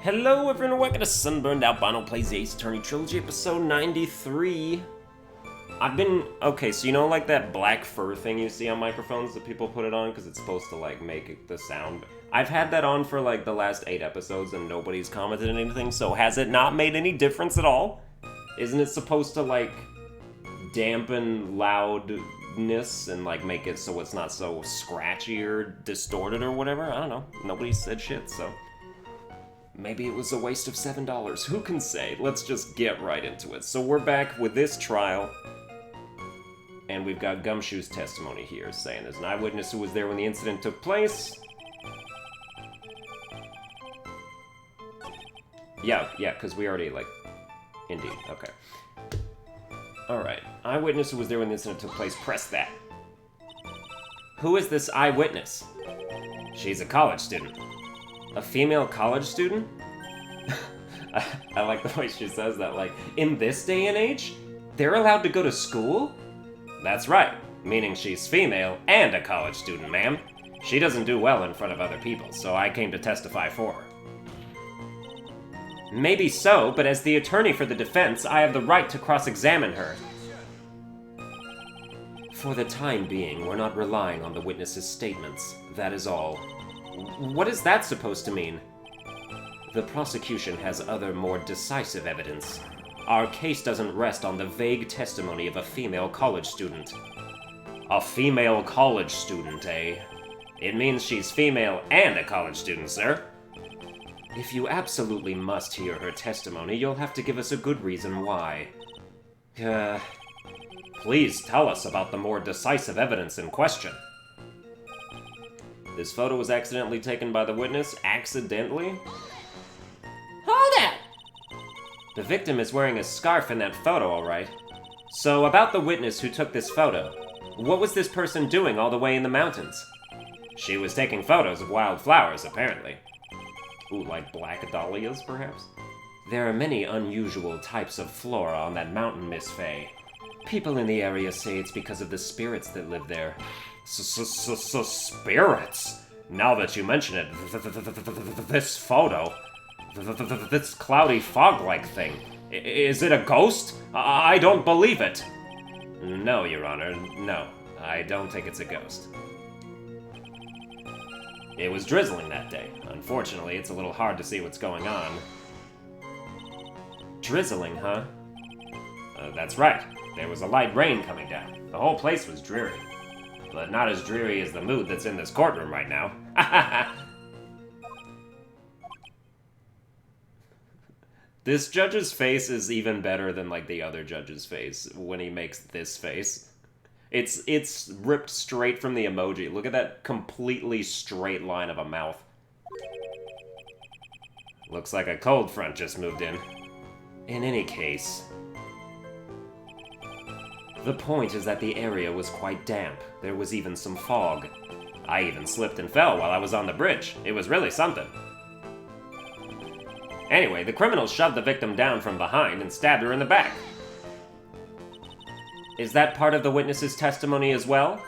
Hello everyone, welcome to Sunburned, Albino Plays the Ace Attorney Trilogy, episode 93. Okay, so you know like that black fur thing you see on microphones that people put it on because it's supposed to like make the sound? I've had that on for like the last 8 episodes and nobody's commented on anything, so has it not made any difference at all? Isn't it supposed to like dampen loudness and like make it so it's not so scratchy or distorted or whatever? I don't know. Nobody said shit, so... maybe it was a waste of $7. Who can say? Let's just get right into it. So we're back with this trial. And we've got Gumshoe's testimony here, saying there's an eyewitness who was there when the incident took place. Yeah, because we already, like... indeed, okay. Alright. Eyewitness who was there when the incident took place. Press that. Who is this eyewitness? She's a college student. A female college student? I like the way she says that, like, in this day and age? They're allowed to go to school? That's right, meaning she's female and a college student, ma'am. She doesn't do well in front of other people, so I came to testify for her. Maybe so, but as the attorney for the defense, I have the right to cross-examine her. For the time being, we're not relying on the witness's statements, that is all. What is that supposed to mean? The prosecution has other, more decisive evidence. Our case doesn't rest on the vague testimony of a female college student. A female college student, eh? It means she's female and a college student, sir. If you absolutely must hear her testimony, you'll have to give us a good reason why. Please tell us about the more decisive evidence in question. This photo was accidentally taken by the witness. Accidentally? Hold it! The victim is wearing a scarf in that photo, alright. So, about the witness who took this photo. What was this person doing all the way in the mountains? She was taking photos of wild flowers, apparently. Ooh, like black dahlias, perhaps? There are many unusual types of flora on that mountain, Miss Faye. People in the area say it's because of the spirits that live there. Spirits? Now that you mention it, this photo, this cloudy fog-like thing, is it a ghost? I don't believe it. No, Your Honor, no. I don't think it's a ghost. It was drizzling that day. Unfortunately, it's a little hard to see what's going on. Drizzling, huh? That's right. There was a light rain coming down. The whole place was dreary. But not as dreary as the mood that's in this courtroom right now. This judge's face is even better than, like, the other judge's face when he makes this face. It's ripped straight from the emoji. Look at that completely straight line of a mouth. Looks like a cold front just moved in. In any case... the point is that the area was quite damp. There was even some fog. I even slipped and fell while I was on the bridge. It was really something. Anyway, the criminal shoved the victim down from behind and stabbed her in the back. Is that part of the witness's testimony as well?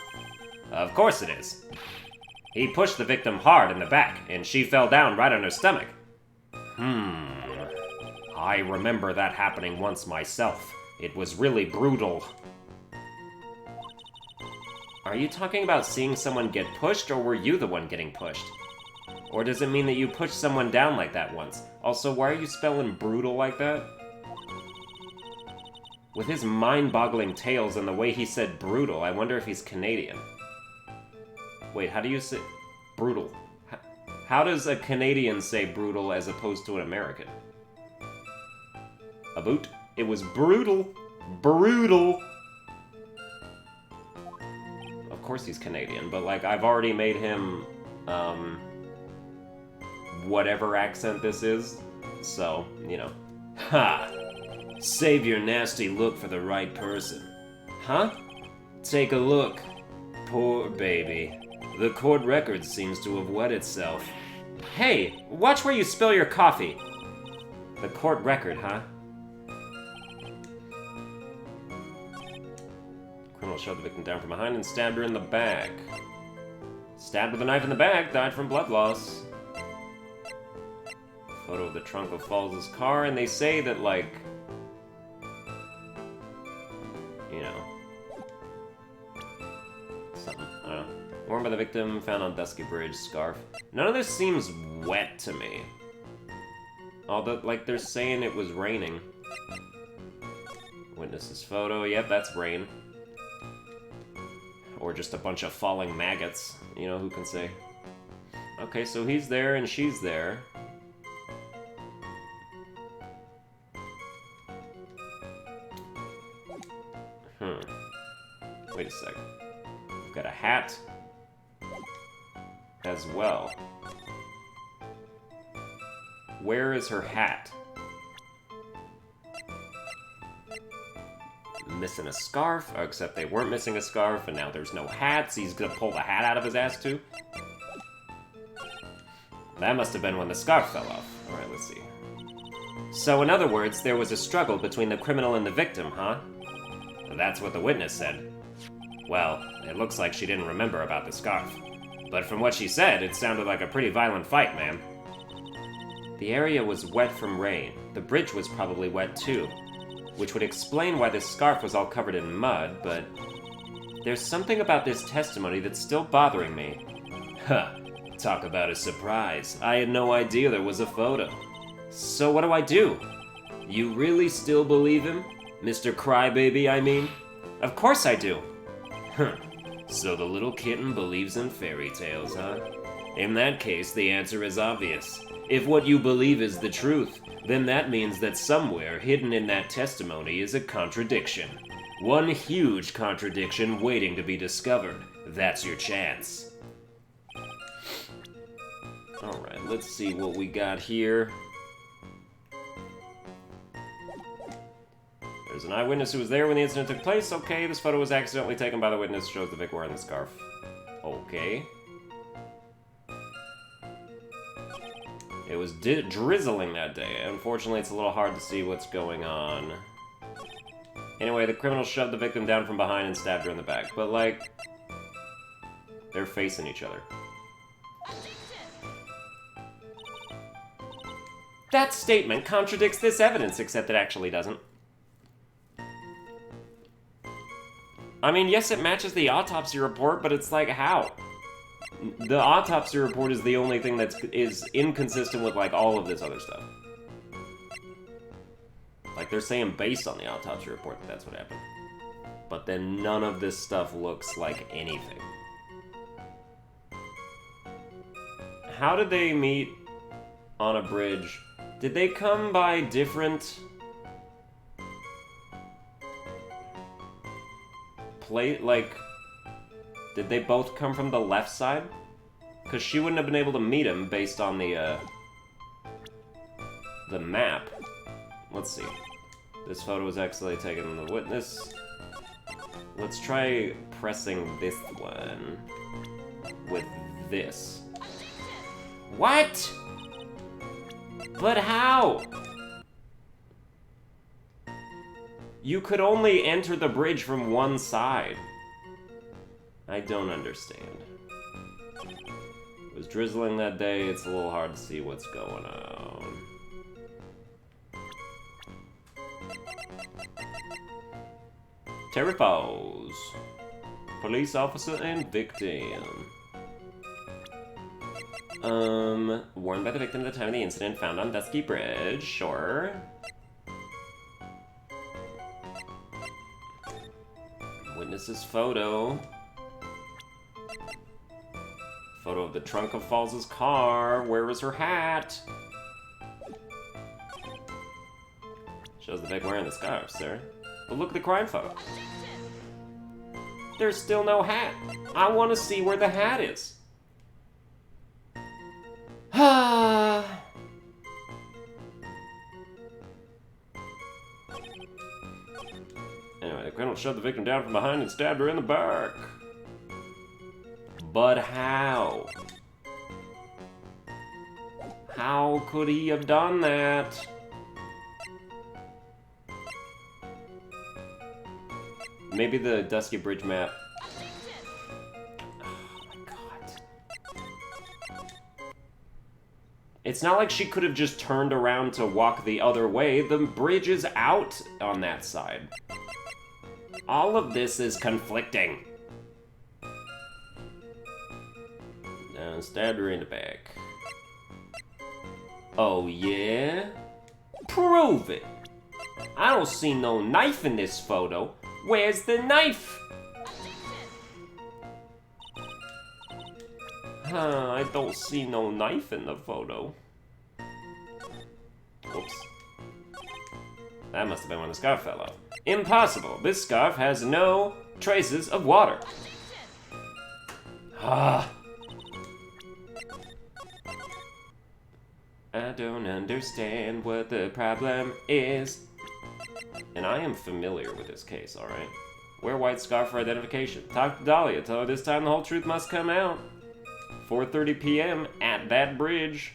Of course it is. He pushed the victim hard in the back, and she fell down right on her stomach. I remember that happening once myself. It was really brutal. Are you talking about seeing someone get pushed, or were you the one getting pushed? Or does it mean that you pushed someone down like that once? Also, why are you spelling brutal like that? With his mind-boggling tales and the way he said brutal, I wonder if he's Canadian. Wait, how do you say... brutal? How does a Canadian say brutal as opposed to an American? A boot? It was brutal. Brutal. Of course he's Canadian, but like I've already made him whatever accent this is, so you know. Ha! Save your nasty look for the right person. Huh? Take a look. Poor baby. The court record seems to have wet itself. Hey, watch where you spill your coffee. The court record, huh? Criminal shoved the victim down from behind and stabbed her in the back. Stabbed with a knife in the back, died from blood loss. Photo of the trunk of Falls' car, and they say that, like... You know... Something, I don't know. Worn by the victim, found on Dusky Bridge, scarf. None of this seems wet to me. Although, like, they're saying it was raining. Witness's photo, yep, that's rain. Or just a bunch of falling maggots, you know, who can say. Okay, so he's there and she's there. Wait a sec. We've got a hat as well. Where is her hat? Missing a scarf, oh, except they weren't missing a scarf, and now there's no hats. He's gonna pull the hat out of his ass, too. That must have been when the scarf fell off. Alright, let's see. So, in other words, there was a struggle between the criminal and the victim, huh? That's what the witness said. Well, it looks like she didn't remember about the scarf. But from what she said, it sounded like a pretty violent fight, ma'am. The area was wet from rain. The bridge was probably wet, too. Which would explain why this scarf was all covered in mud, but... There's something about this testimony that's still bothering me. Huh. Talk about a surprise. I had no idea there was a photo. So what do I do? You really still believe him? Mr. Crybaby, I mean? Of course I do. Huh. So the little kitten believes in fairy tales, huh? In that case, the answer is obvious. If what you believe is the truth, then that means that somewhere hidden in that testimony is a contradiction. One huge contradiction waiting to be discovered. That's your chance. Alright, let's see what we got here. There's an eyewitness who was there when the incident took place. Okay, this photo was accidentally taken by the witness. Shows the Vic wearing the scarf. Okay. It was drizzling that day. Unfortunately, it's a little hard to see what's going on. Anyway, the criminal shoved the victim down from behind and stabbed her in the back. But, like, they're facing each other. That statement contradicts this evidence, except it actually doesn't. I mean, yes, it matches the autopsy report, but it's like, how? The autopsy report is the only thing that is inconsistent with, like, all of this other stuff. Like, they're saying based on the autopsy report that that's what happened. But then none of this stuff looks like anything. How did they meet on a bridge? Did they come by different... like... Did they both come from the left side? Because she wouldn't have been able to meet him based on the map. Let's see. This photo was actually taken from the witness. Let's try pressing this one with this. What? But how? You could only enter the bridge from one side. I don't understand. It was drizzling that day, it's a little hard to see what's going on. Terry Falls. Police officer and victim. Worn by the victim at the time of the incident, found on Dusky Bridge, sure. Witness's photo. Photo of the trunk of Falls' car. Where is her hat? Shows the Vic wearing the scarf, sir. But look at the crime photo. There's still no hat. I want to see where the hat is. Anyway, the criminal shoved the victim down from behind and stabbed her in the back. But how? How could he have done that? Maybe the Dusky Bridge map. Oh my god. It's not like she could have just turned around to walk the other way. The bridge is out on that side. All of this is conflicting. Now, stabbed her in the back. Oh, yeah? Prove it! I don't see no knife in this photo. Where's the knife? I don't see no knife in the photo. Whoops. That must have been when the scarf fell off. Impossible! This scarf has no traces of water. I don't understand what the problem is. And I am familiar with this case, alright? Wear white scarf for identification. Talk to Dahlia. Tell her this time the whole truth must come out. 4:30 p.m. at that bridge.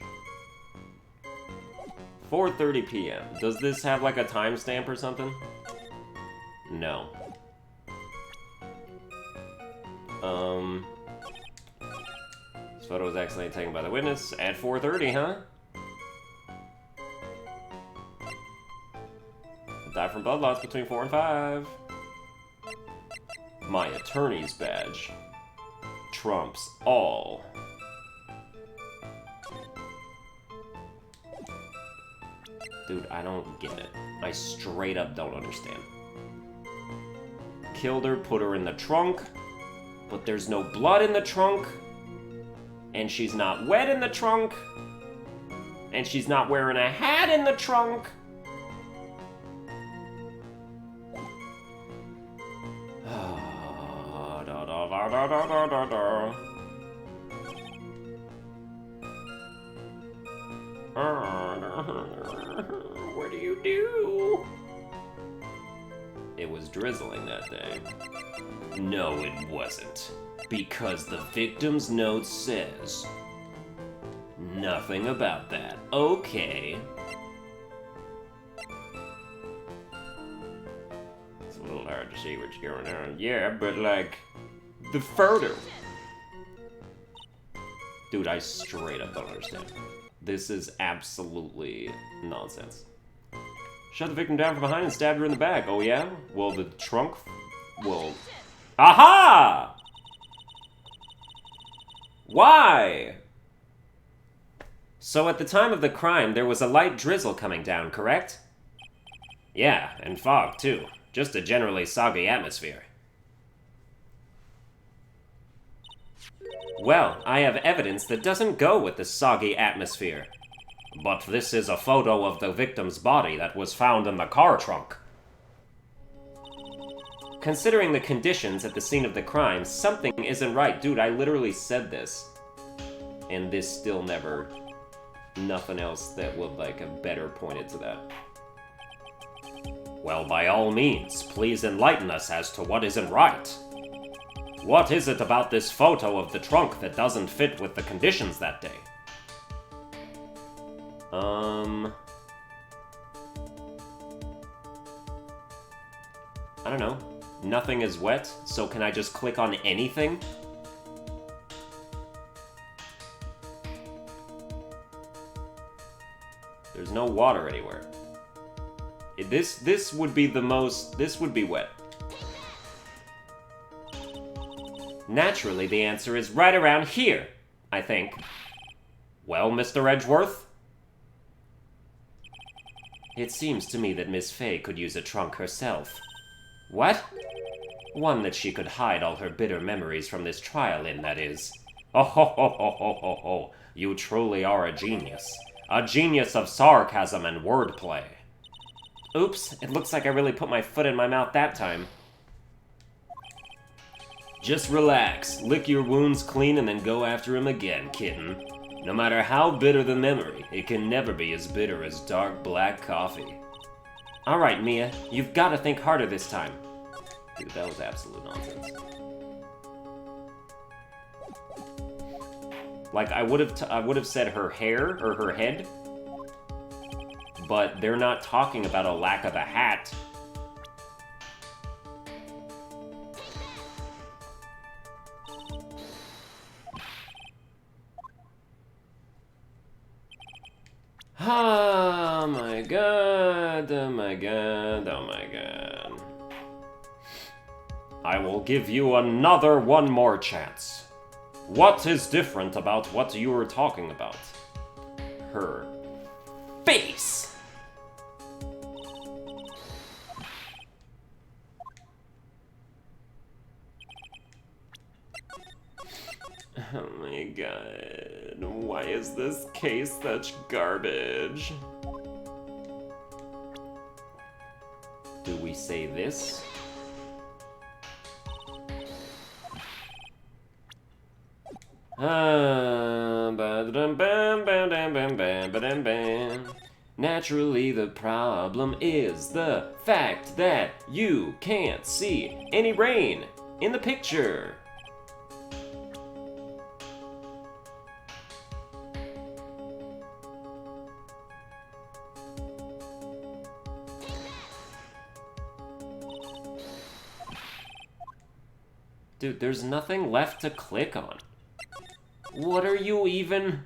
4:30 p.m. Does this have like a timestamp or something? No. This photo was accidentally taken by the witness at 4:30, huh? Died from blood loss between 4 and 5. My attorney's badge trumps all. Dude, I don't get it. I straight up don't understand. Killed her, put her in the trunk, but there's no blood in the trunk, and she's not wet in the trunk, and she's not wearing a hat in the trunk. What do you do? It was drizzling that day. No, it wasn't. Because the victim's note says nothing about that. Okay. It's a little hard to see what's going on. Yeah, but like, the photo. Dude, I straight up don't understand. This is absolutely nonsense. Shut the victim down from behind and stabbed her in the back. Oh yeah? Well, the trunk will... Aha! Why? So at the time of the crime, there was a light drizzle coming down, correct? Yeah, and fog, too. Just a generally soggy atmosphere. Well, I have evidence that doesn't go with the soggy atmosphere. But this is a photo of the victim's body that was found in the car trunk. Considering the conditions at the scene of the crime, something isn't right. Dude, I literally said this. And this still never... Nothing else that would, like, have better pointed to that. Well, by all means, please enlighten us as to what isn't right. What is it about this photo of the trunk that doesn't fit with the conditions that day? I don't know. Nothing is wet, so can I just click on anything? There's no water anywhere. This would be the most... This would be wet. Naturally, the answer is right around here, I think. Well, Mr. Edgeworth? It seems to me that Miss Fay could use a trunk herself. What? One that she could hide all her bitter memories from this trial in, that is. Oh ho ho ho ho ho ho. You truly are a genius. A genius of sarcasm and wordplay. Oops, it looks like I really put my foot in my mouth that time. Just relax, lick your wounds clean, and then go after him again, kitten. No matter how bitter the memory, it can never be as bitter as dark black coffee. Alright, Mia, you've got to think harder this time. Dude, that was absolute nonsense. Like, I would have said her hair, or her head, but they're not talking about a lack of a hat. Oh my god, oh my god, oh my god. I will give you one more chance. What is different about what you were talking about? Her face! Oh my god, why is this case such garbage? Do we say this? Naturally, the problem is the fact that you can't see any rain in the picture. Dude, there's nothing left to click on. What are you even...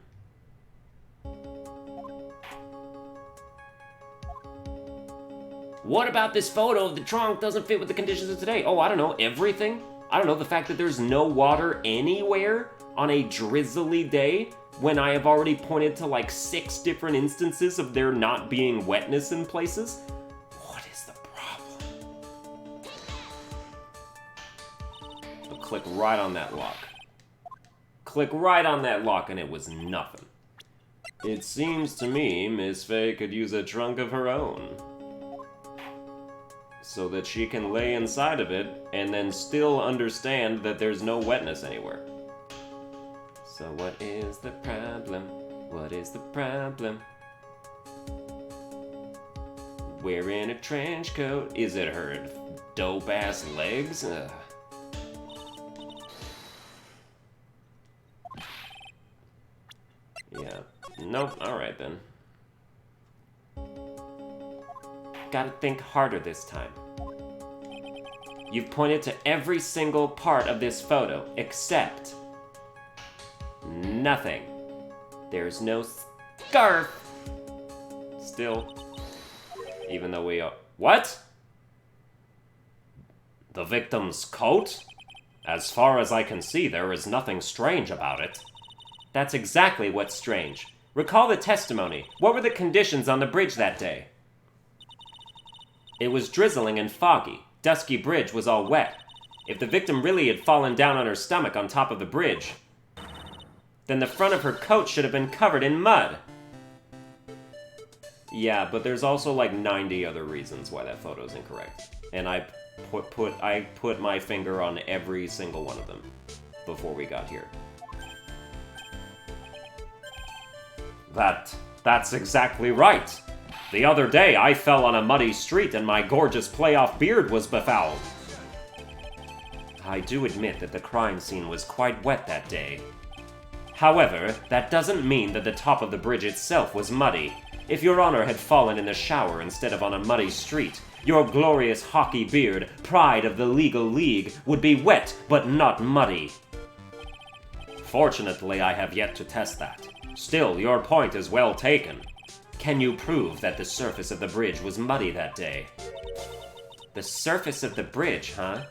What about this photo of the trunk doesn't fit with the conditions of today? Oh, I don't know, everything? I don't know, the fact that there's no water anywhere on a drizzly day when I have already pointed to like 6 different instances of there not being wetness in places? What is the problem? I'll click right on that lock. Click right on that lock and it was nothing. It seems to me Miss Faye could use a trunk of her own, so that she can lay inside of it and then still understand that there's no wetness anywhere. So what is the problem? What is the problem? Wearing a trench coat? Is it her dope-ass legs? Ugh. Yeah. Nope. Alright then. Gotta think harder this time. You've pointed to every single part of this photo, except... nothing. There's no scarf. Still. Even though we are... What? The victim's coat? As far as I can see, there is nothing strange about it. That's exactly what's strange. Recall the testimony. What were the conditions on the bridge that day? It was drizzling and foggy. Dusky bridge was all wet. If the victim really had fallen down on her stomach on top of the bridge, then the front of her coat should have been covered in mud. Yeah, but there's also like 90 other reasons why that photo is incorrect. And I put my finger on every single one of them before we got here. That's exactly right. The other day, I fell on a muddy street and my gorgeous playoff beard was befouled. I do admit that the crime scene was quite wet that day. However, that doesn't mean that the top of the bridge itself was muddy. If Your Honor had fallen in the shower instead of on a muddy street, your glorious hockey beard, pride of the legal league, would be wet but not muddy. Fortunately, I have yet to test that. Still, your point is well taken. Can you prove that the surface of the bridge was muddy that day? The surface of the bridge, huh?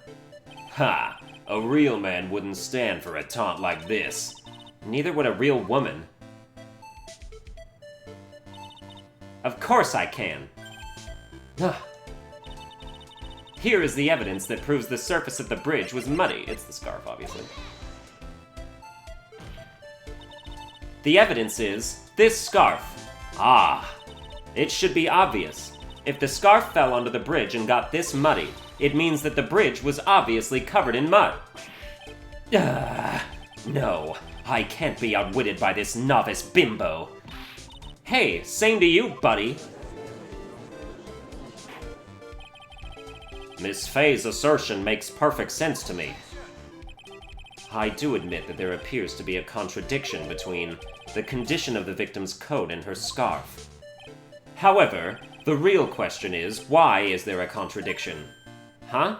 Ha! A real man wouldn't stand for a taunt like this. Neither would a real woman. Of course I can. Here is the evidence that proves the surface of the bridge was muddy. It's the scarf, obviously. The evidence is this scarf. Ah, it should be obvious. If the scarf fell onto the bridge and got this muddy, it means that the bridge was obviously covered in mud. No, I can't be outwitted by this novice bimbo. Hey, same to you, buddy. Miss Faye's assertion makes perfect sense to me. I do admit that there appears to be a contradiction between the condition of the victim's coat and her scarf. However, the real question is, why is there a contradiction? Huh?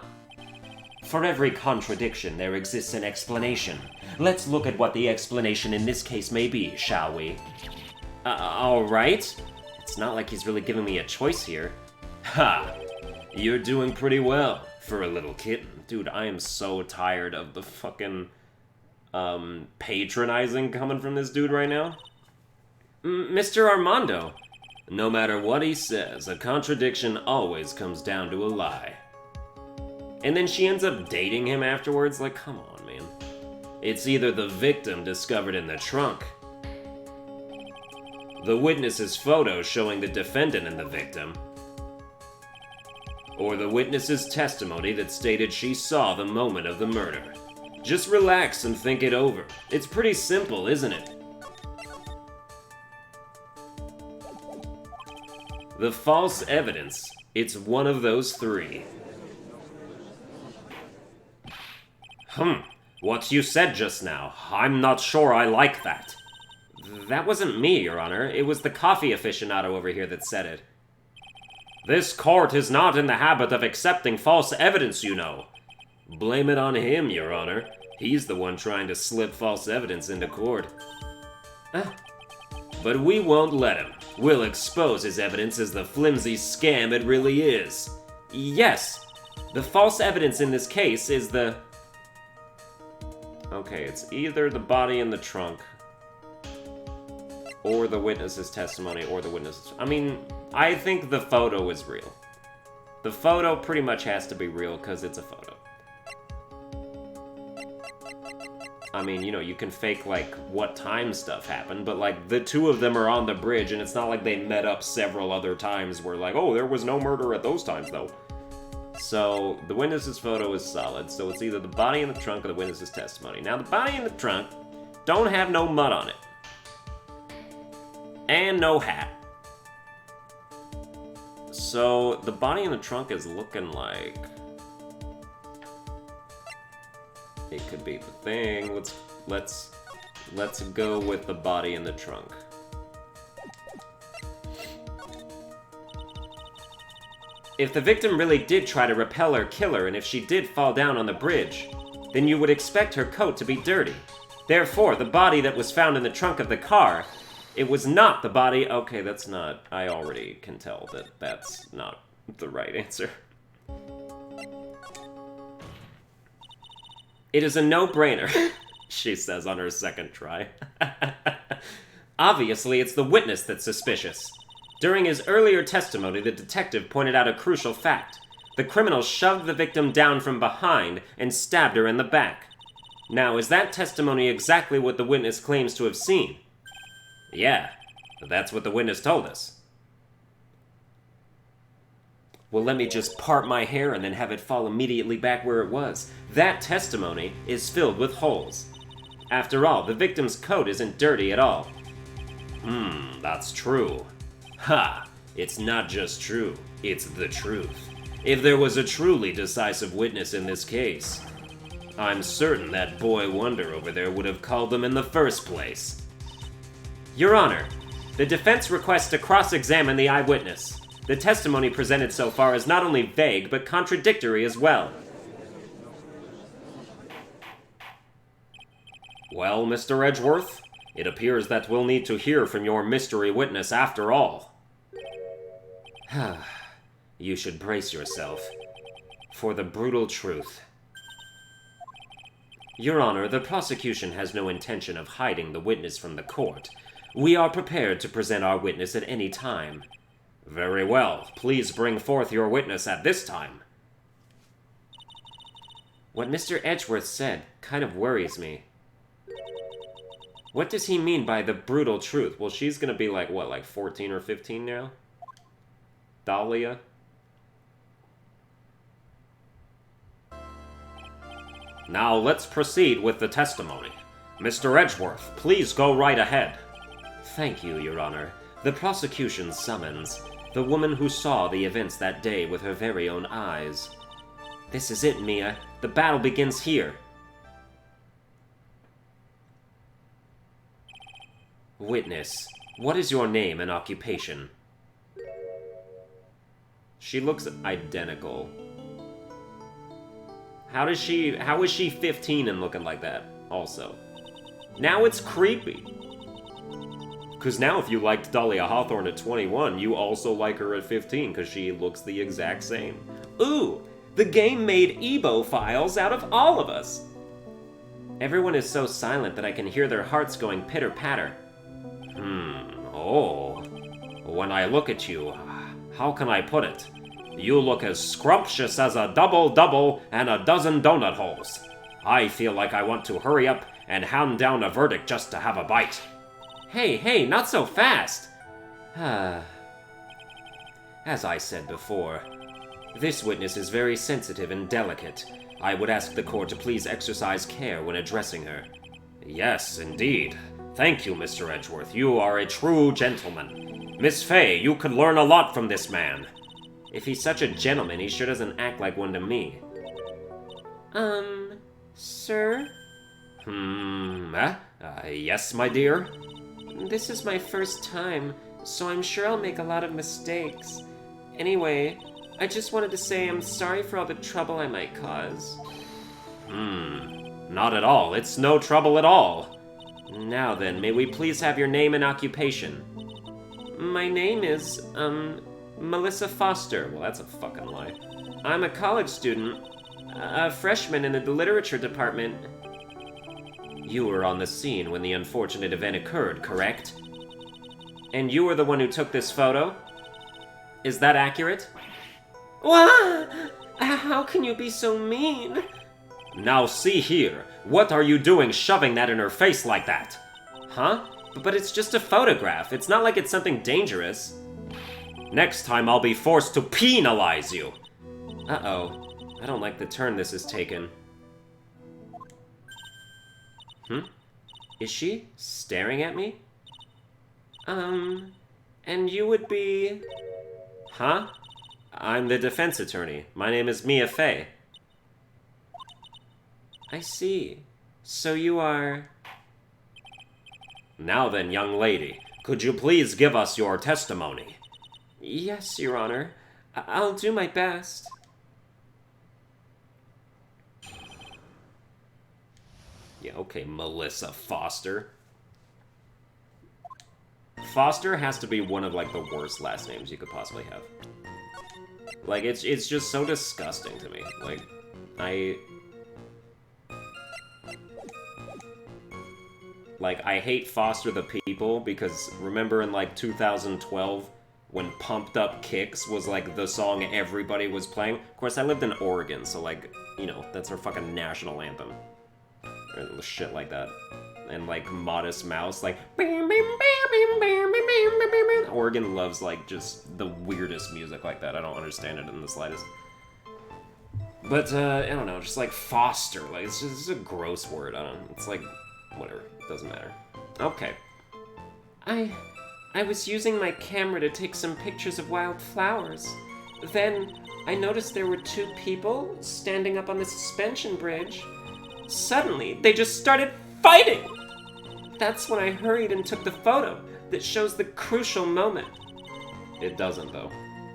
For every contradiction, there exists an explanation. Let's look at what the explanation in this case may be, shall we? Alright. It's not like he's really giving me a choice here. Ha! You're doing pretty well for a little kitten. Dude, I am so tired of the fucking, patronizing coming from this dude right now. Mr. Armando. No matter what he says, a contradiction always comes down to a lie. And then she ends up dating him afterwards? Like, come on, man. It's either the victim discovered in the trunk, the witness's photo showing the defendant and the victim, or the witness's testimony that stated she saw the moment of the murder. Just relax and think it over. It's pretty simple, isn't it? The false evidence. It's one of those three. What you said just now, I'm not sure I like that. That wasn't me, Your Honor. It was the coffee aficionado over here that said it. This court is not in the habit of accepting false evidence, you know. Blame it on him, Your Honor. He's the one trying to slip false evidence into court. But we won't let him. We'll expose his evidence as the flimsy scam it really is. Yes, the false evidence in this case is the... Okay, it's either the body in the trunk, or the witness's testimony, or the witness's... I mean, I think the photo is real. The photo pretty much has to be real, because it's a photo. I mean, you know, you can fake, like, what time stuff happened, but, like, the two of them are on the bridge, and it's not like they met up several other times where, like, oh, there was no murder at those times, though. So, the witness's photo is solid, so it's either the body in the trunk or the witness's testimony. Now, the body in the trunk don't have no mud on it. And no hat. So, the body in the trunk is looking like... It could be the thing. Let's go with the body in the trunk. If the victim really did try to repel or kill her, and if she did fall down on the bridge, then you would expect her coat to be dirty. Therefore, the body that was found in the trunk of the car, it was not the body... Okay, that's not... I already can tell that that's not the right answer. It is a no-brainer, she says on her second try. Obviously, it's the witness that's suspicious. During his earlier testimony, the detective pointed out a crucial fact. The criminal shoved the victim down from behind and stabbed her in the back. Now, is that testimony exactly what the witness claims to have seen? Yeah, that's what the witness told us. Well, let me just part my hair and then have it fall immediately back where it was. That testimony is filled with holes. After all, the victim's coat isn't dirty at all. That's true. Ha! It's not just true, it's the truth. If there was a truly decisive witness in this case, I'm certain that boy wonder over there would have called them in the first place. Your Honor, the defense requests to cross-examine the eyewitness. The testimony presented so far is not only vague, but contradictory as well. Well, Mr. Edgeworth, it appears that we'll need to hear from your mystery witness after all. You should brace yourself for the brutal truth. Your Honor, the prosecution has no intention of hiding the witness from the court. We are prepared to present our witness at any time. Very well. Please bring forth your witness at this time. What Mr. Edgeworth said kind of worries me. What does he mean by the brutal truth? Well, she's gonna be like, what, like 14 or 15 now? Dahlia? Now, let's proceed with the testimony. Mr. Edgeworth, please go right ahead. Thank you, Your Honor. The prosecution summons the woman who saw the events that day with her very own eyes. This is it, Mia. The battle begins here. Witness, what is your name and occupation? She looks identical. How is she 15 and looking like that, also? Now it's creepy. Because now if you liked Dahlia Hawthorne at 21, you also like her at 15, because she looks the exact same. Ooh, the game made Ebo files out of all of us! Everyone is so silent that I can hear their hearts going pitter-patter. Oh. When I look at you, how can I put it? You look as scrumptious as a double-double and a dozen donut holes. I feel like I want to hurry up and hand down a verdict just to have a bite. Hey, not so fast! As I said before, this witness is very sensitive and delicate. I would ask the court to please exercise care when addressing her. Yes, indeed. Thank you, Mr. Edgeworth. You are a true gentleman. Miss Fay, you could learn a lot from this man. If he's such a gentleman, he sure doesn't act like one to me. Sir? Yes, my dear? This is my first time, so I'm sure I'll make a lot of mistakes. Anyway, I just wanted to say I'm sorry for all the trouble I might cause. Not at all. It's no trouble at all. Now then, may we please have your name and occupation? My name is, Melissa Foster. Well, that's a fucking lie. I'm a college student, a freshman in the literature department. You were on the scene when the unfortunate event occurred, correct? And you were the one who took this photo? Is that accurate? What? How can you be so mean? Now see here, what are you doing shoving that in her face like that? Huh? But it's just a photograph. It's not like it's something dangerous. Next time I'll be forced to penalize you. Uh-oh. I don't like the turn this has taken. Is she staring at me? And you would be... Huh? I'm the defense attorney. My name is Mia Fey. I see. So you are... Now then, young lady, could you please give us your testimony? Yes, Your Honor. I'll do my best. Yeah, okay, Melissa Foster. Foster has to be one of, like, the worst last names you could possibly have. Like, it's just so disgusting to me. Like, I hate Foster the People, because remember in, like, 2012, when Pumped Up Kicks was, like, the song everybody was playing? Of course, I lived in Oregon, so, like, you know, that's our fucking national anthem. Or shit like that. And, like, Modest Mouse, like... Oregon loves, like, just the weirdest music like that. I don't understand it in the slightest. But, I don't know, just, like, Foster. Like, it's just a gross word. I don't know. It's, like, whatever. Doesn't matter. Okay. I was using my camera to take some pictures of wild flowers. Then, I noticed there were two people standing up on the suspension bridge. Suddenly, they just started fighting! That's when I hurried and took the photo that shows the crucial moment. It doesn't, though.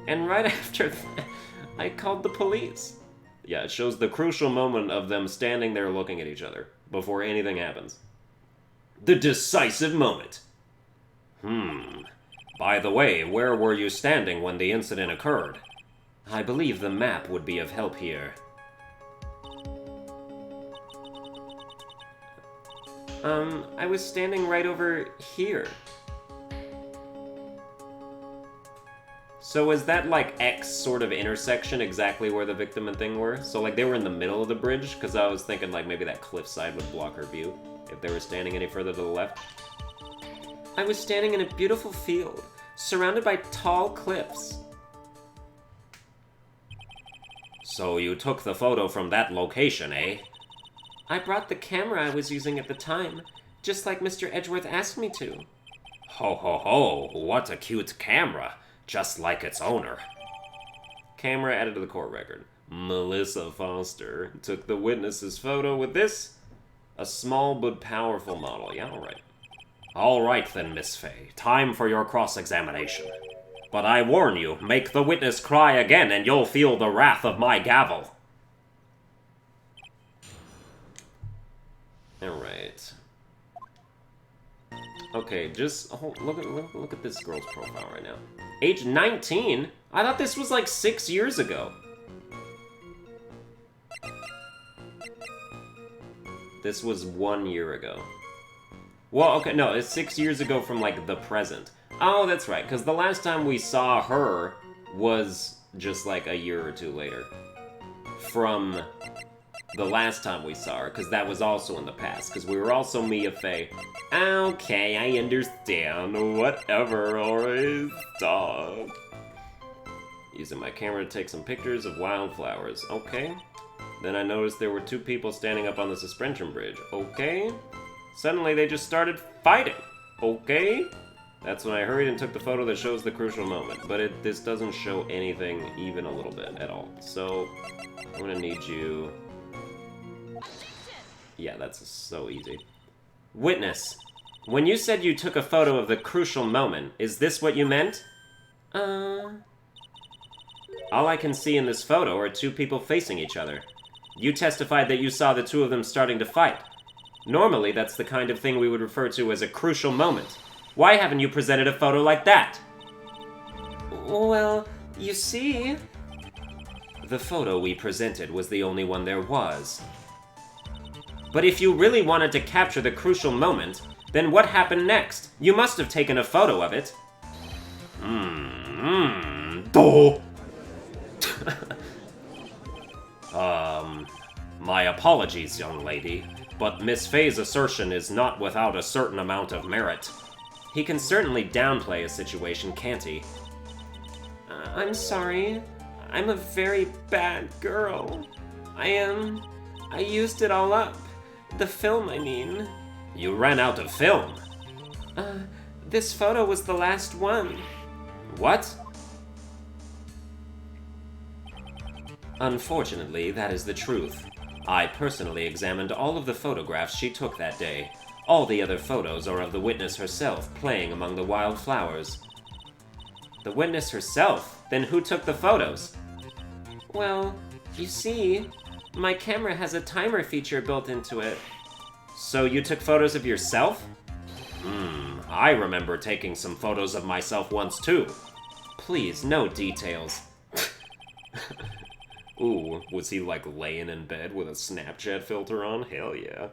And right after that, I called the police. Yeah, it shows the crucial moment of them standing there looking at each other before anything happens. The decisive moment. By the way, where were you standing when the incident occurred? I believe the map would be of help here. I was standing right over here. So is that, like, X sort of intersection exactly where the victim and thing were? So, like, they were in the middle of the bridge? Because I was thinking, like, maybe that cliffside would block her view if they were standing any further to the left. I was standing in a beautiful field, surrounded by tall cliffs. So you took the photo from that location, eh? I brought the camera I was using at the time, just like Mr. Edgeworth asked me to. Ho ho ho, what a cute camera, just like its owner. Camera added to the court record. Melissa Foster took the witness's photo with this, a small but powerful model. Yeah, alright. Alright then, Miss Fay, time for your cross-examination. But I warn you, make the witness cry again and you'll feel the wrath of my gavel. Alright. Okay, just look at this girl's profile right now. Age 19? I thought this was like 6 years ago. This was 1 year ago. Well, okay, no, it's 6 years ago from, like, the present. Oh, that's right, because the last time we saw her was just, like, a year or two later. From the last time we saw her, because that was also in the past, because we were also Mia Fey. Okay, I understand. Whatever, alright, stop. Using my camera to take some pictures of wildflowers. Okay. Then I noticed there were 2 people standing up on the suspension bridge. Okay. Suddenly they just started fighting. Okay. That's when I hurried and took the photo that shows the crucial moment. But this doesn't show anything even a little bit at all. So, I'm gonna need you... Yeah, that's so easy. Witness. When you said you took a photo of the crucial moment, is this what you meant? All I can see in this photo are 2 people facing each other. You testified that you saw the 2 of them starting to fight. Normally, that's the kind of thing we would refer to as a crucial moment. Why haven't you presented a photo like that? Well, you see... The photo we presented was the only one there was. But if you really wanted to capture the crucial moment, then what happened next? You must have taken a photo of it. My apologies, young lady, but Miss Fey's assertion is not without a certain amount of merit. He can certainly downplay a situation, can't he? I'm sorry. I'm a very bad girl. I used it all up. The film, I mean. You ran out of film? This photo was the last one. What? Unfortunately, that is the truth. I personally examined all of the photographs she took that day. All the other photos are of the witness herself, playing among the wildflowers. The witness herself? Then who took the photos? Well, you see, my camera has a timer feature built into it. So you took photos of yourself? I remember taking some photos of myself once too. Please, no details. Ooh, was he like laying in bed with a Snapchat filter on? Hell yeah.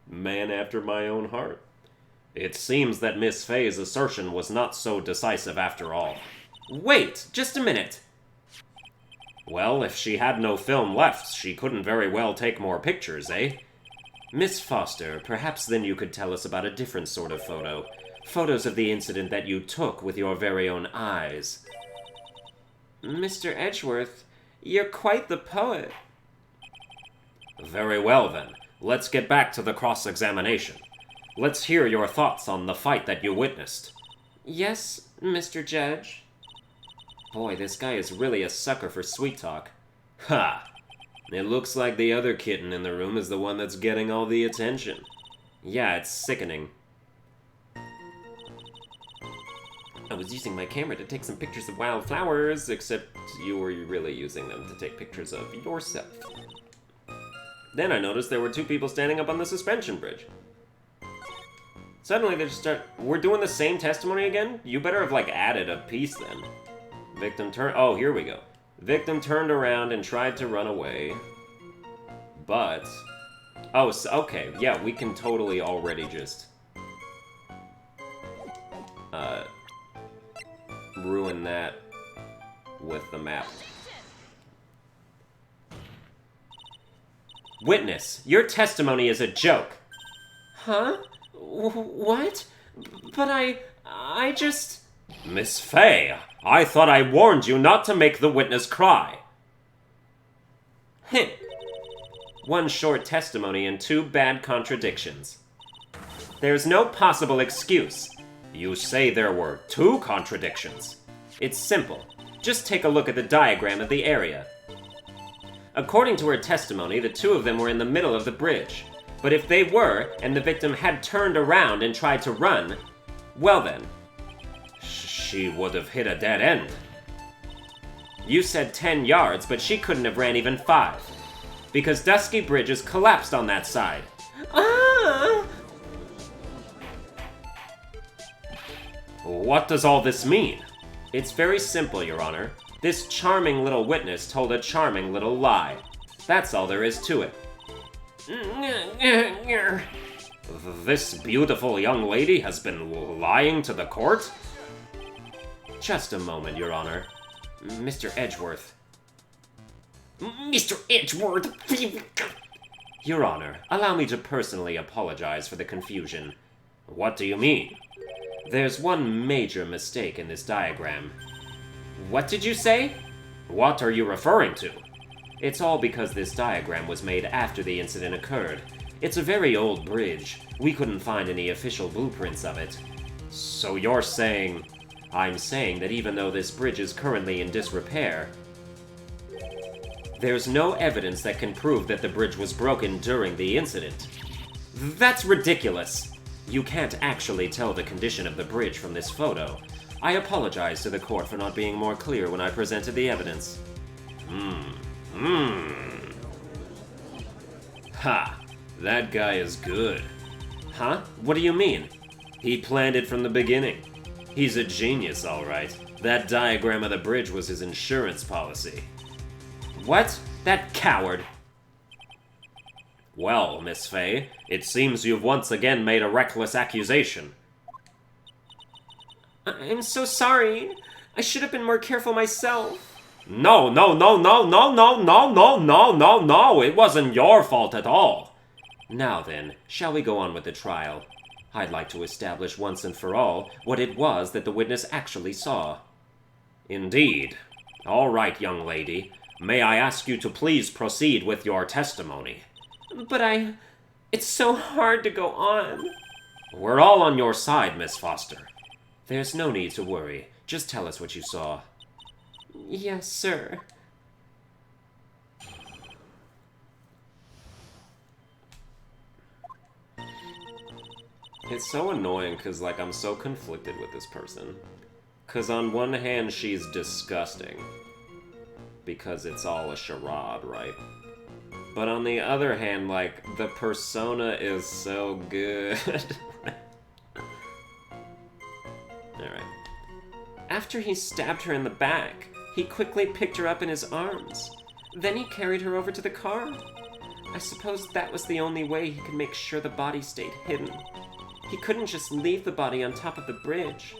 Man after my own heart. It seems that Miss Fey's assertion was not so decisive after all. Wait, just a minute. Well, if she had no film left, she couldn't very well take more pictures, eh? Miss Foster, perhaps then you could tell us about a different sort of photo. Photos of the incident that you took with your very own eyes. Mr. Edgeworth, you're quite the poet. Very well, then. Let's get back to the cross-examination. Let's hear your thoughts on the fight that you witnessed. Yes, Mr. Judge. Boy, this guy is really a sucker for sweet talk. Ha! It looks like the other kitten in the room is the one that's getting all the attention. Yeah, it's sickening. I was using my camera to take some pictures of wildflowers, except you were really using them to take pictures of yourself. Then I noticed there were 2 people standing up on the suspension bridge. Suddenly they just start... We're doing the same testimony again? You better have, like, added a piece then. Victim turned... Oh, here we go. Victim turned around and tried to run away. But... Oh, so, okay. Yeah, we can totally already just... ruin that with the map. Witness, your testimony is a joke. Huh? What? But I just... Miss Fey, I thought I warned you not to make the witness cry. Hint. 1 short testimony and 2 bad contradictions. There's no possible excuse. You say there were 2 contradictions. It's simple. Just take a look at the diagram of the area. According to her testimony, the 2 of them were in the middle of the bridge. But if they were, and the victim had turned around and tried to run, well then, she would have hit a dead end. You said 10 yards, but she couldn't have ran even 5. Because Dusky Bridge is collapsed on that side. What does all this mean? It's very simple, Your Honor. This charming little witness told a charming little lie. That's all there is to it. This beautiful young lady has been lying to the court? Just a moment, Your Honor. Mr. Edgeworth. Mr. Edgeworth! Your Honor, allow me to personally apologize for the confusion. What do you mean? There's one major mistake in this diagram. What did you say? What are you referring to? It's all because this diagram was made after the incident occurred. It's a very old bridge. We couldn't find any official blueprints of it. So you're saying... I'm saying that even though this bridge is currently in disrepair, there's no evidence that can prove that the bridge was broken during the incident. That's ridiculous! You can't actually tell the condition of the bridge from this photo. I apologize to the court for not being more clear when I presented the evidence. Ha! That guy is good. Huh? What do you mean? He planned it from the beginning. He's a genius, all right. That diagram of the bridge was his insurance policy. What? That coward! Well, Miss Fay, it seems you've once again made a reckless accusation. I'm so sorry. I should have been more careful myself. No, it wasn't your fault at all. Now then, shall we go on with the trial? I'd like to establish once and for all what it was that the witness actually saw. Indeed. All right, young lady. May I ask you to please proceed with your testimony? But it's so hard to go on. We're all on your side, Miss Foster. There's no need to worry. Just tell us what you saw. Yes, sir. It's so annoying because, like, I'm so conflicted with this person. Because on one hand, she's disgusting. Because it's all a charade, right? But on the other hand, like, the persona is so good. Alright. After he stabbed her in the back, he quickly picked her up in his arms. Then he carried her over to the car. I suppose that was the only way he could make sure the body stayed hidden. He couldn't just leave the body on top of the bridge.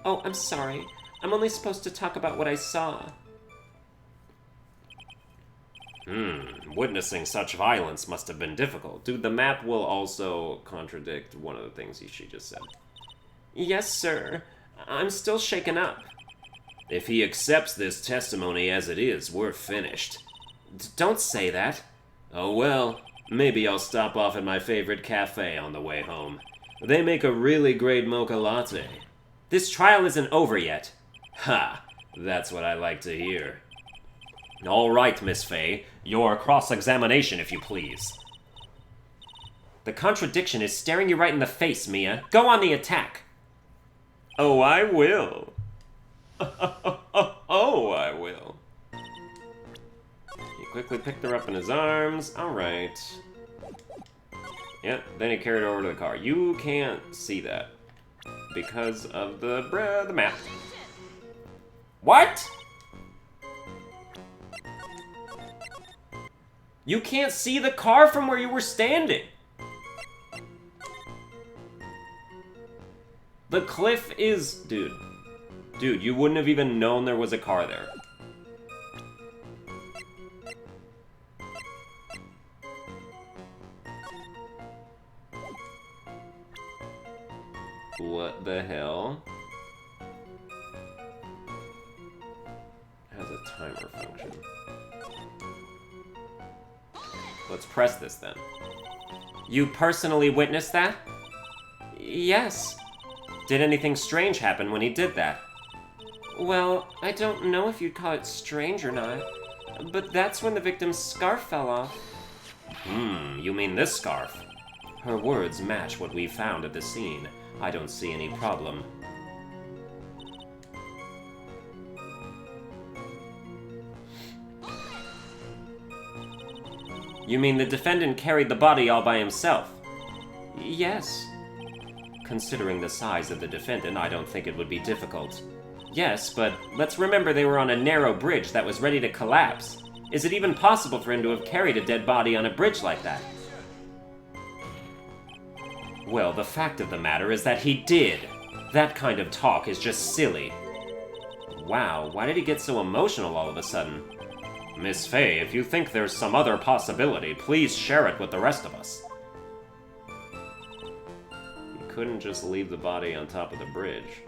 Oh, I'm sorry. I'm only supposed to talk about what I saw. Witnessing such violence must have been difficult. Dude, the map will also contradict one of the things she just said. Yes, sir. I'm still shaken up. If he accepts this testimony as it is, we're finished. Don't say that. Oh well, maybe I'll stop off at my favorite cafe on the way home. They make a really great mocha latte. This trial isn't over yet. Ha! That's what I like to hear. All right, Miss Fay. Your cross-examination, if you please. The contradiction is staring you right in the face, Mia. Go on the attack. Oh, I will. Oh, I will. He quickly picked her up in his arms. All right. Yeah, then he carried her over to the car. You can't see that because of the map. What? You can't see the car from where you were standing. The cliff is... Dude, you wouldn't have even known there was a car there. What the hell? It has a timer function. Let's press this then. You personally witnessed that? Yes. Did anything strange happen when he did that? Well, I don't know if you'd call it strange or not, but that's when the victim's scarf fell off. You mean this scarf? Her words match what we found at the scene. I don't see any problem. You mean the defendant carried the body all by himself? Yes. Considering the size of the defendant, I don't think it would be difficult. Yes, but let's remember they were on a narrow bridge that was ready to collapse. Is it even possible for him to have carried a dead body on a bridge like that? Well, the fact of the matter is that he did. That kind of talk is just silly. Wow, why did he get so emotional all of a sudden? Miss Faye, if you think there's some other possibility, please share it with the rest of us. You couldn't just leave the body on top of the bridge.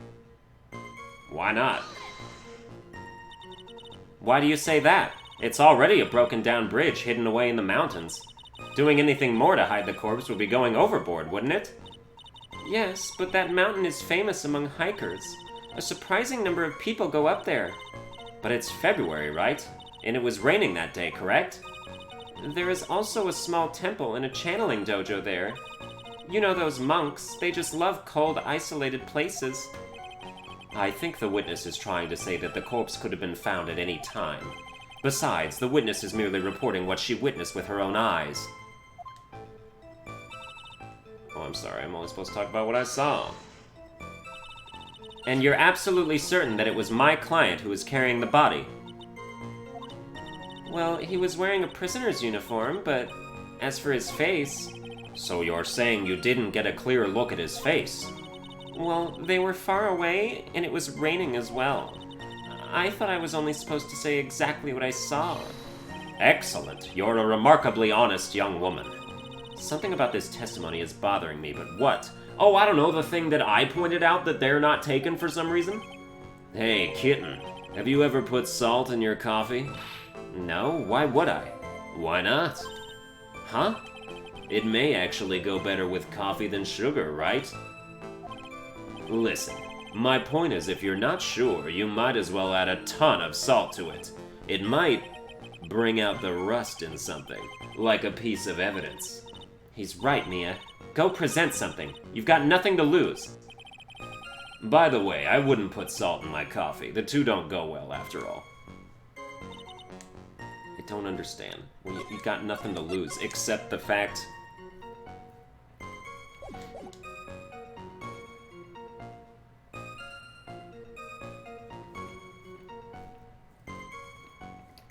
Why not? Why do you say that? It's already a broken down bridge hidden away in the mountains. Doing anything more to hide the corpse would be going overboard, wouldn't it? Yes, but that mountain is famous among hikers. A surprising number of people go up there. But it's February, right? And it was raining that day, correct? There is also a small temple and a channeling dojo there. You know those monks, they just love cold, isolated places. I think the witness is trying to say that the corpse could have been found at any time. Besides, the witness is merely reporting what she witnessed with her own eyes. Oh, I'm sorry, I'm only supposed to talk about what I saw. And you're absolutely certain that it was my client who was carrying the body? Well, he was wearing a prisoner's uniform, but as for his face... So you're saying you didn't get a clear look at his face? Well, they were far away, and it was raining as well. I thought I was only supposed to say exactly what I saw. Excellent. You're a remarkably honest young woman. Something about this testimony is bothering me, but what? Oh, I don't know, the thing that I pointed out that they're not taking for some reason? Hey, kitten, have you ever put salt in your coffee? No, why would I? Why not? Huh? It may actually go better with coffee than sugar, right? Listen, my point is if you're not sure, you might as well add a ton of salt to it. It might bring out the rust in something, like a piece of evidence. He's right, Mia. Go present something. You've got nothing to lose. By the way, I wouldn't put salt in my coffee. The two don't go well, after all. I don't understand. Well, you've got nothing to lose, except the fact...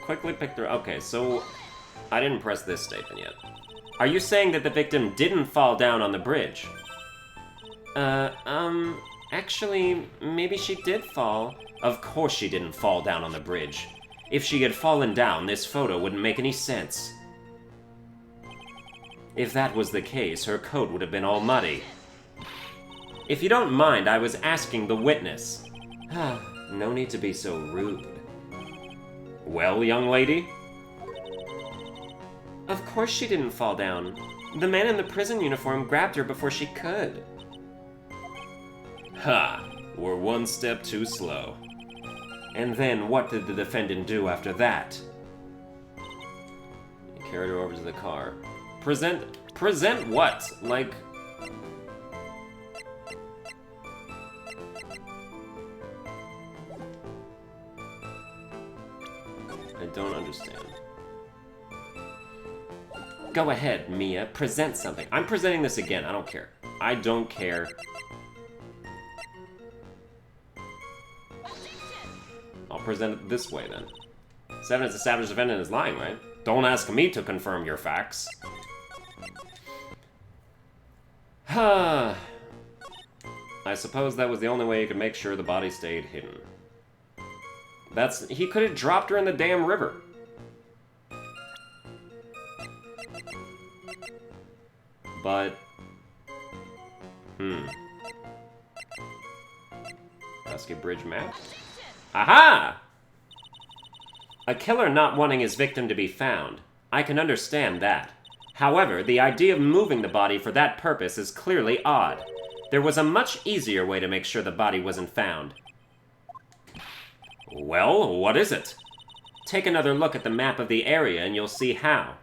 Quickly pick through... Okay, so... I didn't press this statement yet. Are you saying that the victim didn't fall down on the bridge? Actually, maybe she did fall. Of course she didn't fall down on the bridge. If she had fallen down, this photo wouldn't make any sense. If that was the case, her coat would have been all muddy. If you don't mind, I was asking the witness. No need to be so rude. Well, young lady? Of course she didn't fall down. The man in the prison uniform grabbed her before she could. Ha! We're one step too slow. And then what did the defendant do after that? He carried her over to the car. Present what? Like... I don't understand. Go ahead, Mia. Present something. I'm presenting this again. I don't care. I don't care. I'll present it this way, then. Seven is established defendant is lying, right? Don't ask me to confirm your facts. I suppose that was the only way you could make sure the body stayed hidden. He could have dropped her in the damn river. But... Dusky Bridge map? Aha! A killer not wanting his victim to be found. I can understand that. However, the idea of moving the body for that purpose is clearly odd. There was a much easier way to make sure the body wasn't found. Well, what is it? Take another look at the map of the area and you'll see how.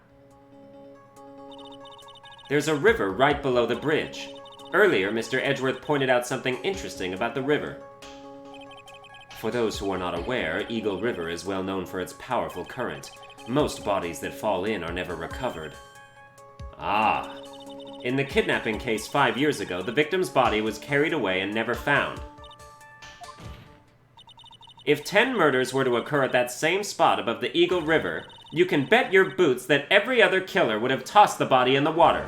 There's a river right below the bridge. Earlier, Mr. Edgeworth pointed out something interesting about the river. For those who are not aware, Eagle River is well known for its powerful current. Most bodies that fall in are never recovered. Ah. In the kidnapping case 5 years ago, the victim's body was carried away and never found. If 10 murders were to occur at that same spot above the Eagle River, you can bet your boots that every other killer would have tossed the body in the water.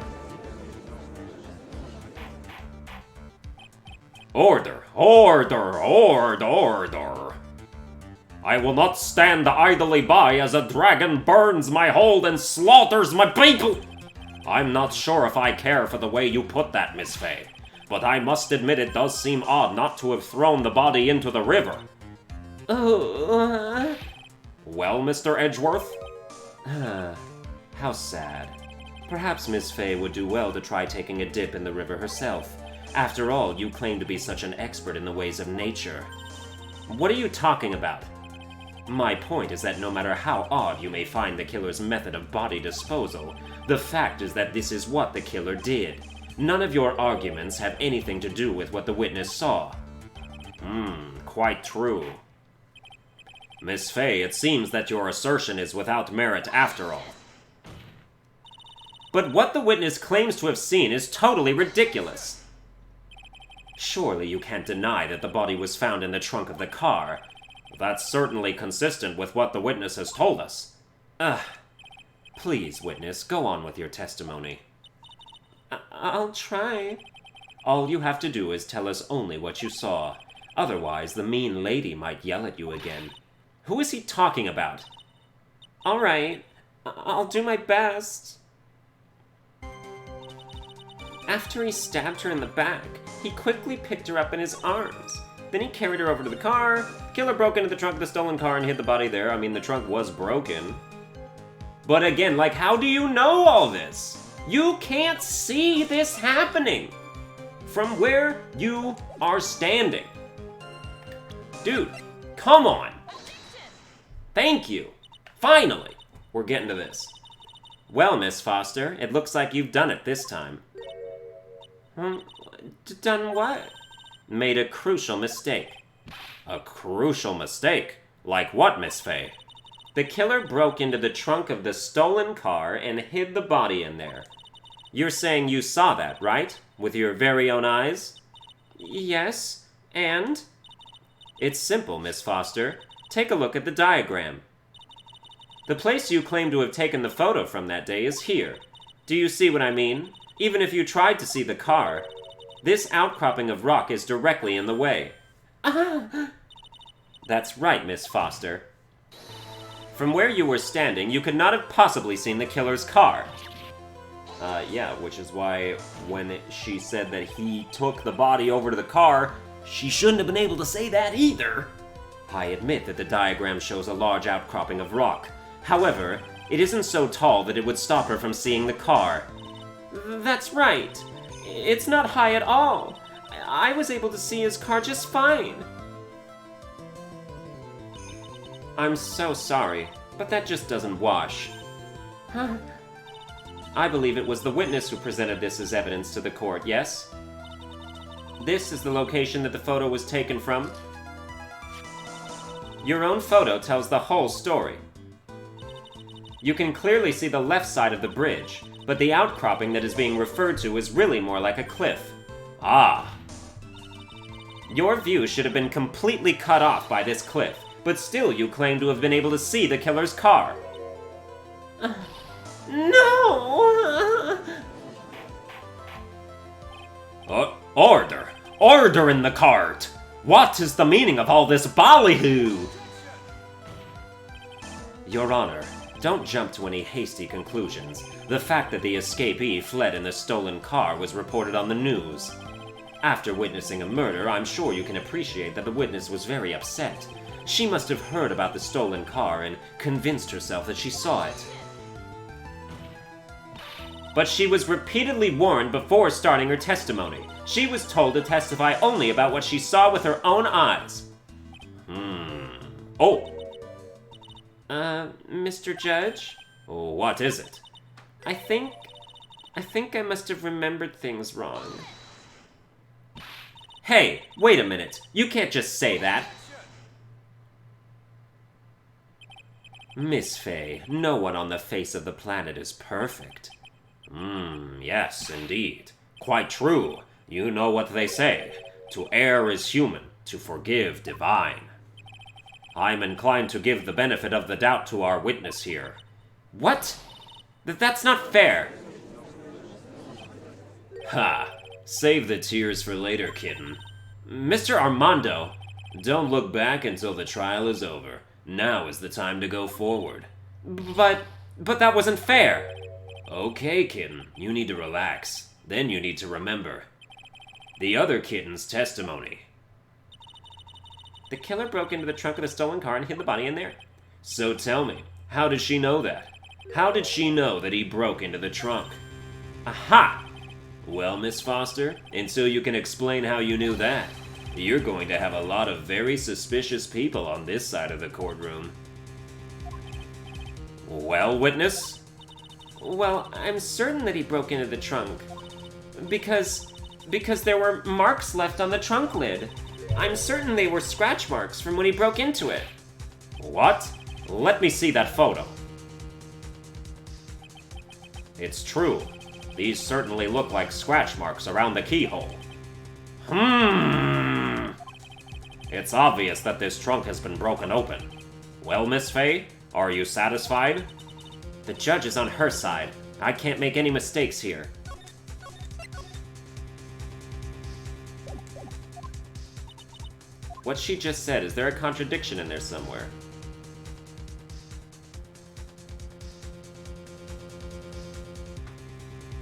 Order, order, order, order. I will not stand idly by as a dragon burns my hold and slaughters my people! I'm not sure if I care for the way you put that, Miss Fay, but I must admit it does seem odd not to have thrown the body into the river. Well, Mr. Edgeworth? How sad. Perhaps Miss Fay would do well to try taking a dip in the river herself. After all, you claim to be such an expert in the ways of nature. What are you talking about? My point is that no matter how odd you may find the killer's method of body disposal, the fact is that this is what the killer did. None of your arguments have anything to do with what the witness saw. Quite true. Miss Fay, it seems that your assertion is without merit after all. But what the witness claims to have seen is totally ridiculous. Surely you can't deny that the body was found in the trunk of the car. That's certainly consistent with what the witness has told us. Please, witness, go on with your testimony. I'll try. All you have to do is tell us only what you saw. Otherwise, the mean lady might yell at you again. Who is he talking about? All right, I'll do my best. After he stabbed her in the back, he quickly picked her up in his arms. Then he carried her over to the car. Killer broke into the trunk of the stolen car and hid the body there. I mean, the trunk was broken. But again, like, how do you know all this? You can't see this happening from where you are standing. Dude, come on. Thank you. Finally, we're getting to this. Well, Miss Foster, it looks like you've done it this time. Done what? Made a crucial mistake. A crucial mistake? Like what, Miss Fay? The killer broke into the trunk of the stolen car and hid the body in there. You're saying you saw that, right? With your very own eyes? Yes, and? It's simple, Miss Foster. Take a look at the diagram. The place you claim to have taken the photo from that day is here. Do you see what I mean? Even if you tried to see the car, this outcropping of rock is directly in the way. That's right, Miss Foster. From where you were standing, you could not have possibly seen the killer's car. Yeah, which is why when she said that he took the body over to the car, she shouldn't have been able to say that either. I admit that the diagram shows a large outcropping of rock. However, it isn't so tall that it would stop her from seeing the car. That's right. It's not high at all. I was able to see his car just fine. I'm so sorry, but that just doesn't wash. Huh? I believe it was the witness who presented this as evidence to the court, yes? This is the location that the photo was taken from. Your own photo tells the whole story. You can clearly see the left side of the bridge, but the outcropping that is being referred to is really more like a cliff. Ah. Your view should have been completely cut off by this cliff, but still you claim to have been able to see the killer's car. No! Order! Order in the cart! What is the meaning of all this ballyhoo? Your Honor, don't jump to any hasty conclusions. The fact that the escapee fled in the stolen car was reported on the news. After witnessing a murder, I'm sure you can appreciate that the witness was very upset. She must have heard about the stolen car and convinced herself that she saw it. But she was repeatedly warned before starting her testimony. She was told to testify only about what she saw with her own eyes. Oh. Mr. Judge? What is it? I think I must have remembered things wrong. Hey, wait a minute. You can't just say that. Miss Fay, no one on the face of the planet is perfect. Yes, indeed. Quite true. You know what they say. To err is human, to forgive divine. I'm inclined to give the benefit of the doubt to our witness here. What? That's not fair. Ha! Save the tears for later, kitten. Mr. Armando, don't look back until the trial is over. Now is the time to go forward. But that wasn't fair. Okay, kitten, you need to relax. Then you need to remember the other kitten's testimony. The killer broke into the trunk of the stolen car and hid the body in there. So tell me, how did she know that? How did she know that he broke into the trunk? Aha! Well, Miss Foster, until you can explain how you knew that, you're going to have a lot of very suspicious people on this side of the courtroom. Well, witness? Well, I'm certain that he broke into the trunk. Because there were marks left on the trunk lid. I'm certain they were scratch marks from when he broke into it. What? Let me see that photo. It's true. These certainly look like scratch marks around the keyhole. It's obvious that this trunk has been broken open. Well, Miss Faye, are you satisfied? The judge is on her side. I can't make any mistakes here. What she just said, is there a contradiction in there somewhere?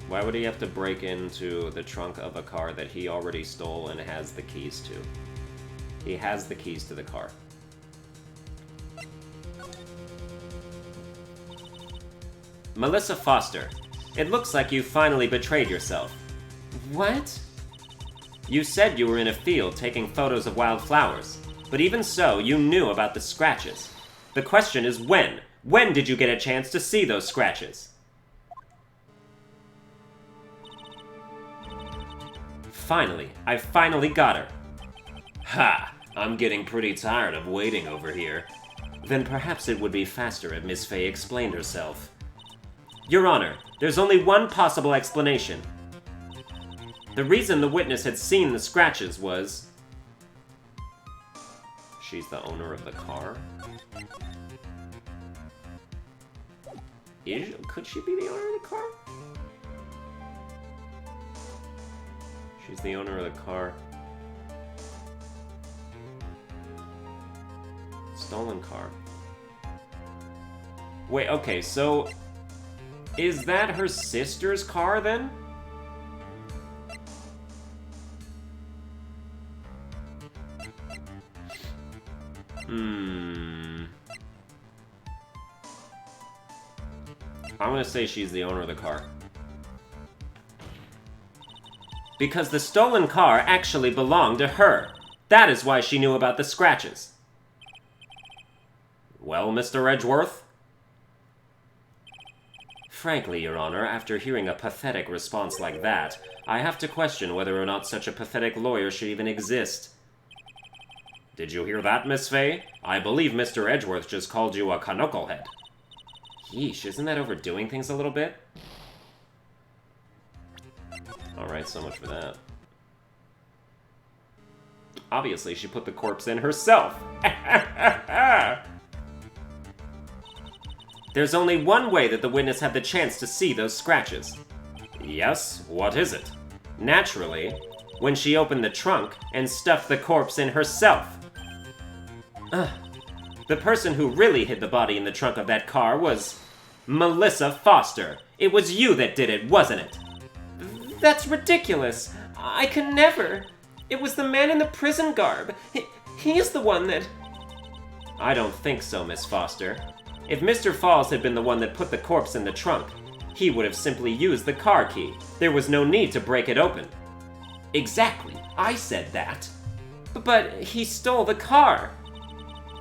Why would he have to break into the trunk of a car that he already stole and has the keys to? He has the keys to the car. Melissa Foster, it looks like you finally betrayed yourself. What? You said you were in a field taking photos of wildflowers, but even so, you knew about the scratches. The question is when? When did you get a chance to see those scratches? Finally, I finally got her. Ha! I'm getting pretty tired of waiting over here. Then perhaps it would be faster if Miss Faye explained herself. Your Honor, there's only one possible explanation. The reason the witness had seen the scratches was... She's the owner of the car? Could she be the owner of the car? She's the owner of the car. Stolen car. Wait, okay, so... Is that her sister's car, then? I'm gonna say she's the owner of the car. Because the stolen car actually belonged to her. That is why she knew about the scratches. Well, Mr. Edgeworth? Frankly, Your Honor, after hearing a pathetic response like that, I have to question whether or not such a pathetic lawyer should even exist. Did you hear that, Miss Faye? I believe Mr. Edgeworth just called you a knucklehead. Yeesh, isn't that overdoing things a little bit? Alright, so much for that. Obviously, she put the corpse in herself! There's only one way that the witness had the chance to see those scratches. Yes, what is it? Naturally, when she opened the trunk and stuffed the corpse in herself. The person who really hid the body in the trunk of that car was... Melissa Foster. It was you that did it, wasn't it? That's ridiculous. I can never. It was the man in the prison garb. He's the one that... I don't think so, Miss Foster. If Mr. Falls had been the one that put the corpse in the trunk, he would have simply used the car key. There was no need to break it open. Exactly. I said that. But he stole the car.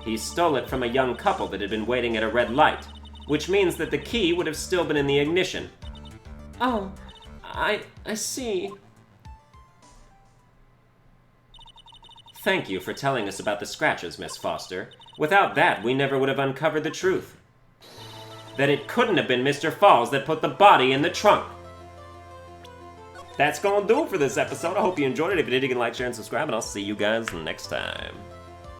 He stole it from a young couple that had been waiting at a red light, which means that the key would have still been in the ignition. Oh, I see. Thank you for telling us about the scratches, Miss Foster. Without that, we never would have uncovered the truth. That it couldn't have been Mr. Falls that put the body in the trunk. that's gonna do it for this episode. I hope you enjoyed it. If you did, you can like, share, and subscribe, and I'll see you guys next time.